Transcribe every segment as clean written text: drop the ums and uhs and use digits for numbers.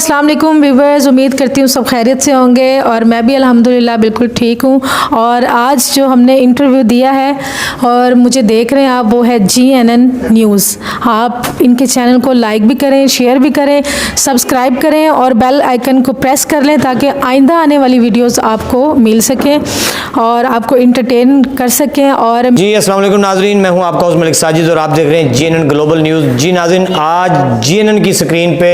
अस्सलाम वालेकुम व्यूवर्स, उम्मीद करती हूँ सब खैरियत से होंगे और मैं भी अल्हम्दुलिल्लाह बिल्कुल ठीक हूँ। और आज जो हमने इंटरव्यू दिया है और मुझे देख रहे हैं आप, वो है GNN न्यूज़। आप इनके चैनल को लाइक भी करें, शेयर भी करें, सब्सक्राइब करें और बेल आइकन को प्रेस कर लें ताकि आइंदा आने वाली वीडियोस आपको मिल सकें और आपको इंटरटेन कर सकें। और जी अस्सलाम वालेकुम नाजरीन, मैं हूं आपका होस्ट मलिक साजिद और आप देख रहे हैं GNN ग्लोबल न्यूज़। जी नाजरीन, आज GNN की स्क्रीन पे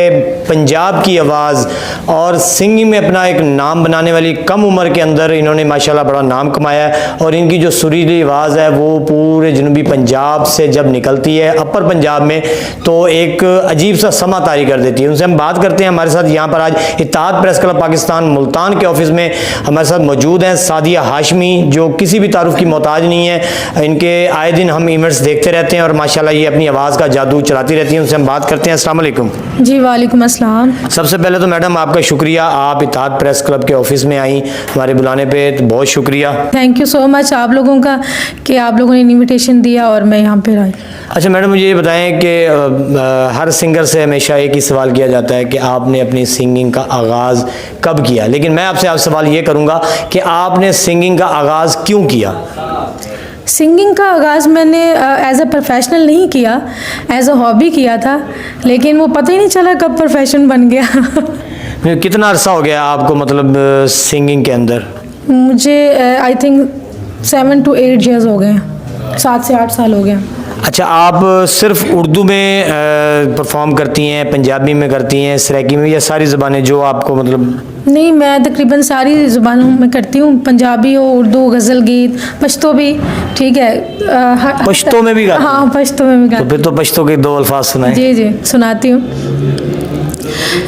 पंजाब की आवाज़ और सिंगिंग में अपना एक नाम बनाने वाली कम उम्र के अंदर इन्होंने माशाल्लाह बड़ा नाम कमाया है और इनकी जो सुरीली आवाज़ है वो पूरे जनूबी पंजाब से जब निकलती है अपर पंजाब में तो एक अजीब सा समा तारी कर देती है। उनसे हम बात करते हैं। हमारे साथ यहाँ पर आज इत्तेहाद प्रेस क्लब पाकिस्तान मुल्तान के ऑफिस में हमारे साथ मौजूद हैं सादिया हाशमी, जो किसी भी तारुफ की मोहताज नहीं है। इनके आए दिन हम इवेंट्स देखते रहते हैं और माशाल्लाह ये अपनी आवाज़ का जादू चलाती रहती हैं। उनसे हम बात करते हैं। अस्सलाम वालेकुम। जी वालेकुम अस्सलाम। सबसे पहले तो मैडम आपका शुक्रिया, आप इत्तेहाद प्रेस क्लब के ऑफिस में आई हमारे बुलाने पे, तो बहुत शुक्रिया। थैंक यू सो मच आप लोगों का कि आप लोगों ने इनविटेशन दिया और मैं यहाँ पे आई। अच्छा मैडम, मुझे ये बताएं कि हर सिंगर से हमेशा एक ही सवाल किया जाता है कि आपने अपनी सिंगिंग का आगाज़ कब किया, लेकिन मैं आपसे आप सवाल ये करूँगा कि आपने सिंगिंग का आगाज़ क्यों किया? सिंगिंग का आगाज़ मैंने एज अ प्रोफेशनल नहीं किया, एज अ हॉबी किया था, लेकिन वो पता ही नहीं चला कब प्रोफेशन बन गया। कितना अरसा हो गया आपको मतलब सिंगिंग के अंदर? मुझे आई थिंक 7 to 8 years हो गए, 7 से 8 साल हो गए। अच्छा, आप सिर्फ उर्दू में परफॉर्म करती हैं, पंजाबी में करती हैं, सराइकी में, या सारी ज़बानें जो आपको मतलब? नहीं, मैं तकरीबन सारी ज़ुबानों में करती हूँ, पंजाबी हो, उर्दू, गज़ल, गीत, पश्तो भी, ठीक है। पश्तो में भी गाती? हाँ, पश्तो में भी गाती। तो फिर तो पश्तो के 2 अल्फाज सुनाएं। जी जी सुनाती हूँ।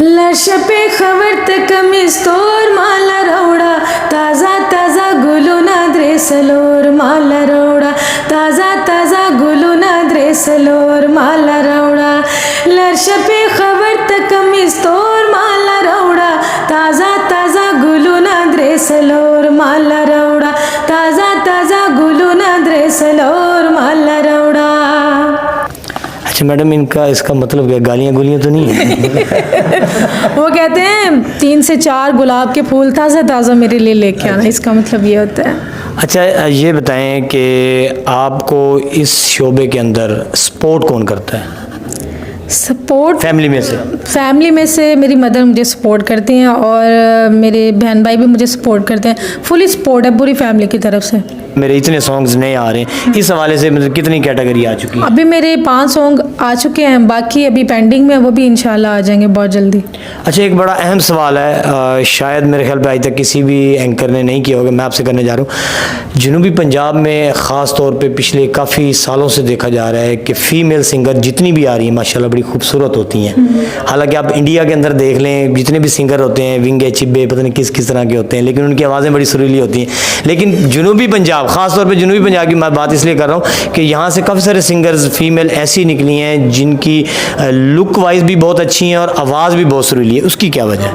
लश पे खबर तक मिस्तोर माला रौड़ा, ताज़ा ताज़ा गुलू ना द्रेसलोर माला रौड़ा, ताज़ा ताज़ा गुलू ना द्रेसलोर माला रौड़ा। लश पे खबर तक मिस्तोर माला रौड़ा, ताज़ा ताज़ा गुलू ना द्रेसलोर माला रौड़ा, ताज़ा ताज़ा गुलू ना द्रेसलोर माला रौड़ा। अच्छा मैडम, इनका इसका मतलब क्या, गालियाँ गुलियाँ तो नहीं है? वो कहते हैं 3 से 4 गुलाब के फूल ताज़ा ताज़ा मेरे लिए लेके आना, इसका मतलब ये होता है। अच्छा ये बताएं कि आपको इस शोबे के अंदर सपोर्ट कौन करता है? सपोर्ट फैमिली में से मेरी मदर मुझे सपोर्ट करती हैं और मेरे बहन भाई भी मुझे सपोर्ट करते हैं। फुली सपोर्ट है पूरी फैमिली की तरफ से। मेरे इतने सॉन्ग्स नहीं आ रहे हैं, इस हवाले से मतलब कितनी कैटेगरी आ चुकी है? अभी मेरे 5 सॉन्ग आ चुके हैं, बाकी अभी पेंडिंग में, वो भी इंशाल्लाह आ जाएंगे बहुत जल्दी। अच्छा, एक बड़ा अहम सवाल है, शायद मेरे ख्याल पे आज तक किसी भी एंकर ने नहीं किया होगा, मैं आपसे करने जा रहा हूँ। जनूबी पंजाब में ख़ास तौर पे पिछले काफ़ी सालों से देखा जा रहा है कि फ़ीमेल सिंगर जितनी भी आ रही हैं माशाल्लाह बड़ी खूबसूरत होती हैं। हालांकि आप इंडिया के अंदर देख लें, जितने भी सिंगर होते हैं विंगे चिब्बे पता नहीं किस किस तरह के होते हैं, लेकिन उनकी आवाज़ें बड़ी सुरीली होती हैं। लेकिन जनूबी पंजाब, ख़ास तौर पे जनूबी पंजाब की मैं बात इसलिए कर रहा हूँ कि यहाँ से काफ़ी सारे सिंगर्स फीमेल ऐसी निकली हैं जिनकी लुक वाइज भी बहुत अच्छी हैं और आवाज़ भी बहुत सुरीली है। उसकी क्या वजह है?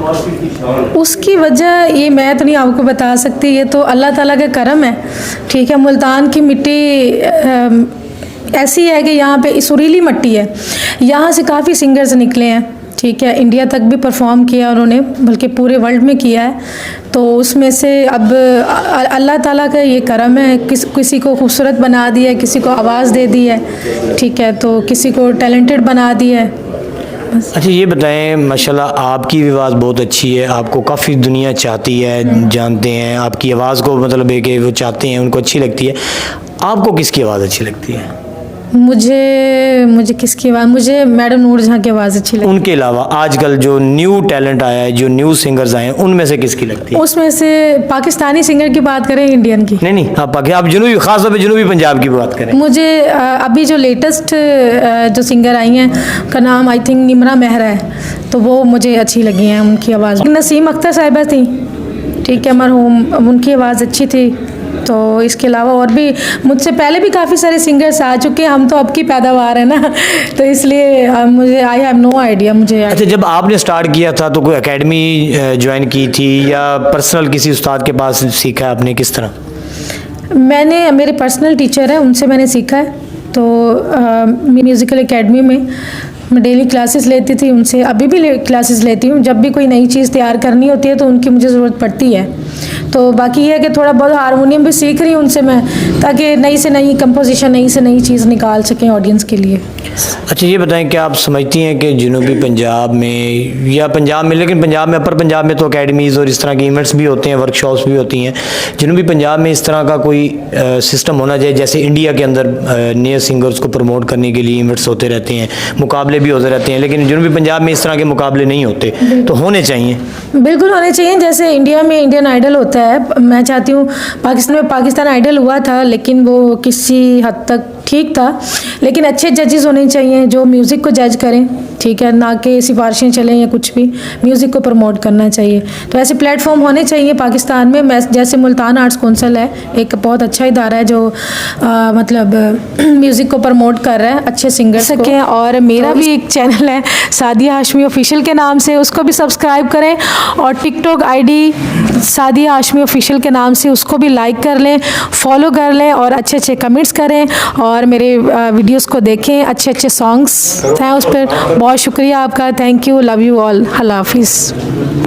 उसकी वजह ये मैं तो नहीं आपको बता सकती, ये तो अल्लाह ताला का करम है, ठीक है। मुल्तान की मिट्टी ऐसी है कि यहाँ पे सुरीली मिट्टी है, यहाँ से काफ़ी सिंगर्स निकले हैं, ठीक है। इंडिया तक भी परफॉर्म किया उन्होंने, बल्कि पूरे वर्ल्ड में किया है। तो उसमें से अब अल्लाह ताला का ये करम है, किसी को खूबसूरत बना दिया है, किसी को आवाज़ दे दी है, ठीक है, तो किसी को टैलेंटेड बना दिया है। अच्छा ये बताएं, माशाल्लाह आपकी भी आवाज़ बहुत अच्छी है, आपको काफ़ी दुनिया चाहती है, जानते हैं आपकी आवाज़ को, मतलब है कि वो चाहते हैं, उनको अच्छी लगती है। आपको किसकी आवाज़ अच्छी लगती है? मुझे किसकी आवाज़, मुझे मैडम नूर जहाँ की आवाज़ अच्छी लगती है। उनके अलावा आजकल जो न्यू टैलेंट आया है, जो न्यू सिंगर्स आए हैं, उनमें से किसकी लगती है? उसमें से पाकिस्तानी सिंगर की बात करें, इंडियन की? नहीं आप जनूबी, खास तौर पे जनूबी पंजाब की बात करें। मुझे अभी जो लेटेस्ट जो सिंगर आई हैं उनका नाम आई थिंक निमरा मेहरा है, तो वो मुझे अच्छी लगी हैं उनकी आवाज़। नसीम अख्तर साहिबा थी, ठीक है, मरहूम, उनकी आवाज़ अच्छी थी। तो इसके अलावा और भी मुझसे पहले भी काफ़ी सारे सिंगर्स आ चुके हैं, हम तो अब की पैदावार है ना, तो इसलिए मुझे आई हैव नो आइडिया मुझे। अच्छा, जब आपने स्टार्ट किया था तो कोई एकेडमी ज्वाइन की थी या पर्सनल किसी उस्ताद के पास सीखा आपने, किस तरह? मैंने, मेरे पर्सनल टीचर है, उनसे मैंने सीखा है, तो म्यूज़िकल एकेडमी में। मैं डेली क्लासेस लेती थी उनसे, अभी भी क्लासेस लेती हूँ। जब भी कोई नई चीज़ तैयार करनी होती है तो उनकी मुझे ज़रूरत पड़ती है। तो बाकी ये है कि थोड़ा बहुत हारमोनियम भी सीख रही हूँ उनसे मैं, ताकि नई से नई कंपोजिशन, नई से नई चीज़ निकाल सकें ऑडियंस के लिए। अच्छा ये बताएं कि आप समझती हैं कि जनूबी पंजाब में या पंजाब में, लेकिन पंजाब में, अपर पंजाब में तो अकेडमीज़ और इस तरह की इवेंट्स भी होते हैं, वर्कशॉप्स भी होती हैं, जनूबी पंजाब में इस तरह का कोई सिस्टम होना चाहिए जैसे इंडिया के अंदर नए सिंगर्स को प्रमोट करने के लिए इवेंट्स होते रहते हैं, मुकाबले भी होते रहते हैं, लेकिन जनूबी पंजाब में इस तरह के मुकाबले नहीं होते, तो होने चाहिए। बिल्कुल होने चाहिए। जैसे इंडिया में इंडियन आइडल होता है, मैं चाहती हूँ पाकिस्तान में पाकिस्तान आइडल हुआ था, लेकिन वो किसी हद तक ठीक था, लेकिन अच्छे जजेस होने चाहिए जो म्यूज़िक को जज करें, ठीक है, ना कि सिफारिशें चलें या कुछ भी, म्यूज़िक को प्रमोट करना चाहिए। तो ऐसे प्लेटफॉर्म होने चाहिए पाकिस्तान में। मैं जैसे मुल्तान आर्ट्स कौंसिल है, एक बहुत अच्छा इदारा है जो मतलब म्यूज़िक को प्रमोट कर रहा है, अच्छे सिंगर्स सकें। और मेरा भी एक चैनल है सादिया हाशमी ऑफिशियल के नाम से, उसको भी सब्सक्राइब करें, और TikTok ID Sadia Hashmi official के नाम से उसको भी लाइक कर लें, फॉलो कर लें, और अच्छे अच्छे कमेंट्स करें और मेरे वीडियोस को देखें, अच्छे अच्छे सॉन्ग्स हैं उस पर। बहुत शुक्रिया आपका, thank you, love you all, अल्लाह हाफिज़।